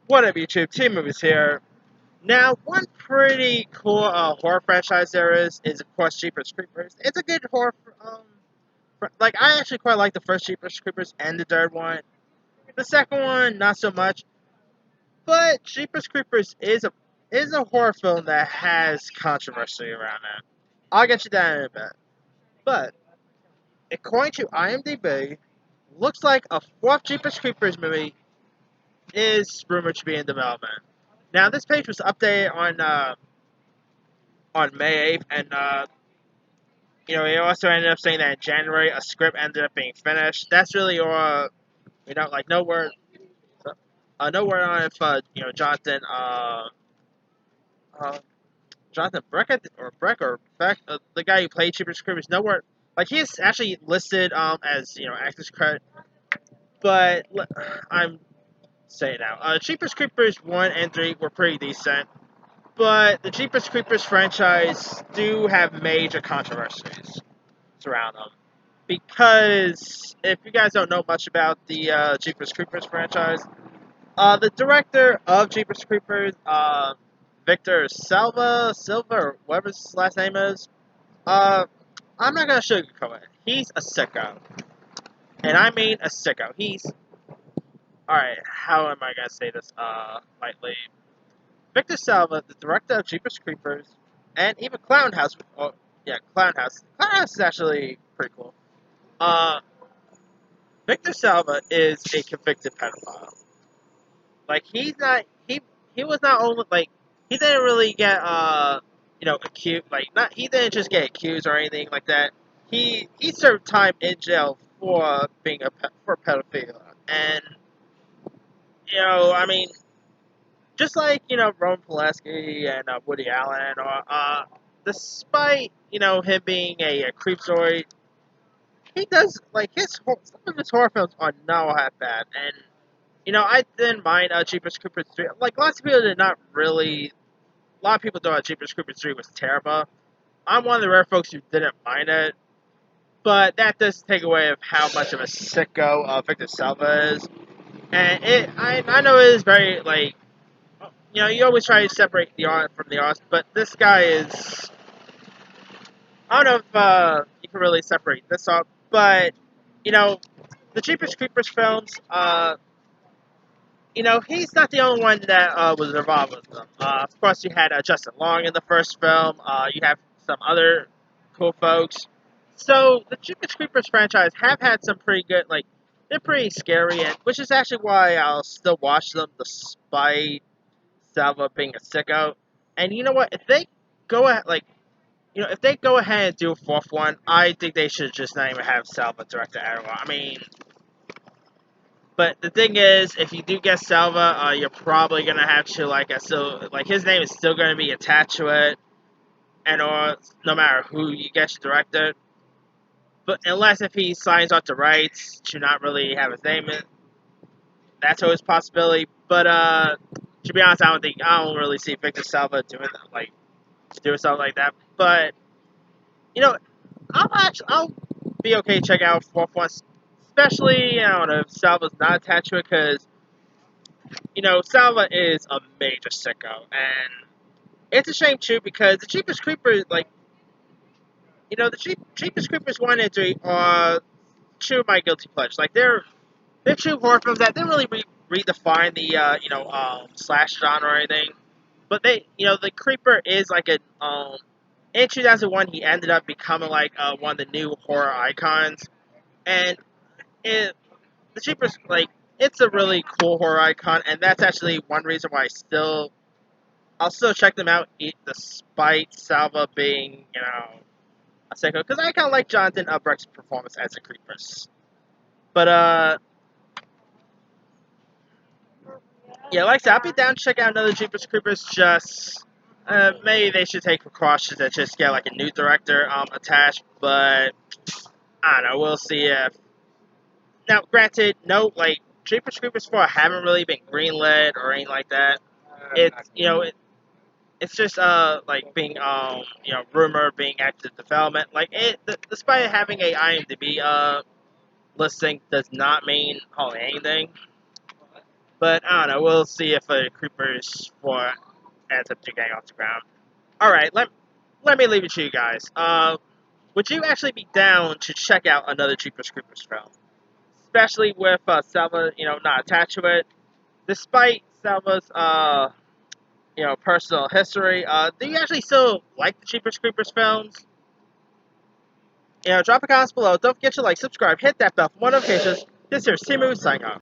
What up, YouTube? Team Movies here. Now, one pretty cool horror franchise there is of course Jeepers Creepers. It's a good horror. Like I actually quite like the first Jeepers Creepers and the third one. The second one, not so much. But Jeepers Creepers is a horror film that has controversy around it. I'll get you that in a bit. But according to IMDb, looks like a fourth Jeepers Creepers movie is rumored to be in development. Now, this page was updated on May 8th, and it also ended up saying that in January a script ended up being finished. That's really all. Like no word on if uh, Jonathan Breck or Breck or Beck, the guy who played Jeepers Creepers. No word. Like he's actually listed as actors credit, but I'm saying now, Jeepers Creepers 1 and 3 were pretty decent. But the Jeepers Creepers franchise do have major controversies surround them. Because if you guys don't know much about the Jeepers Creepers franchise, the director of Jeepers Creepers, Victor Silva, or whatever his last name is, uh, I'm not gonna sugarcoat it. He's a sicko, and I mean a sicko. He's all right. How am I gonna say this lightly? Victor Salva, the director of Jeepers Creepers, and even Clown House. Oh, yeah, Clown House. Clown House is actually pretty cool. Uh, Victor Salva is a convicted pedophile. Like he was not only like he didn't really get accused, like not he didn't just get accused or anything like that. He served time in jail for being for pedophilia, and I mean, just like Roman Polanski and Woody Allen, or despite him being a creepzoid, he does like some of his horror films are not that bad, and I didn't mind Jeepers Creepers 3. Like lots of people did not really. A lot of people thought Jeepers Creepers 3 was terrible. I'm one of the rare folks who didn't mind it, but that does take away of how much of a sicko Victor Salva is, and I know it is very like you always try to separate the art from the art, but this guy is. I don't know if you can really separate this up, but you know, the Jeepers Creepers films. He's not the only one that was involved with them. Of course, you had Justin Long in the first film. You have some other cool folks. So the Jeepers Creepers franchise have had some pretty good, like they're pretty scary, and which is actually why I'll still watch them despite Salva being a sicko. And you know what? If they go ahead, if they go ahead and do a fourth one, I think they should just not even have Salva direct at all. I mean, but the thing is, if you do get Salva, you're probably gonna have to like his name is still gonna be attached to it, and or no matter who you get to direct it. But unless if he signs off the rights to not really have his name in, that's always a possibility. But to be honest, I don't really see Victor Salva doing something like that. But you know, I'll be okay checking out fourth one, especially if Salva's not attached to it, because Salva is a major sicko, and it's a shame too because the cheapest creepers, cheapest creepers 1 and 3 are two of my guilty pleasures. Like they're two horror films that didn't really redefine the slash genre or anything, but the creeper is like a in 2001 he ended up becoming like one of the new horror icons, and it the cheapest it's a really cool horror icon, and that's actually one reason why I'll still check them out, despite Salva being, a psycho. Because I kind of like Jonathan Brecht's performance as a Creepers. But, yeah, like I said, I'll be down to check out another Jeepers Creepers. Just, maybe they should take precautions and just get, like, a new director attached. But, I don't know, we'll see if. Now, granted, no, Jeepers Creepers 4 haven't really been greenlit or anything like that. It's just being rumored being active development. Despite having a IMDb listing does not mean hardly anything. But I don't know. We'll see if Creepers 4 ends up getting off the ground. All right, let me leave it to you guys. Would you actually be down to check out another Jeepers Creepers film, especially with Selma, not attached to it, despite Selma's personal history? Do you actually still like the Jeepers Creepers films? Drop a comment below. Don't forget to like, subscribe, hit that bell for more notifications. This here's Timu signing off.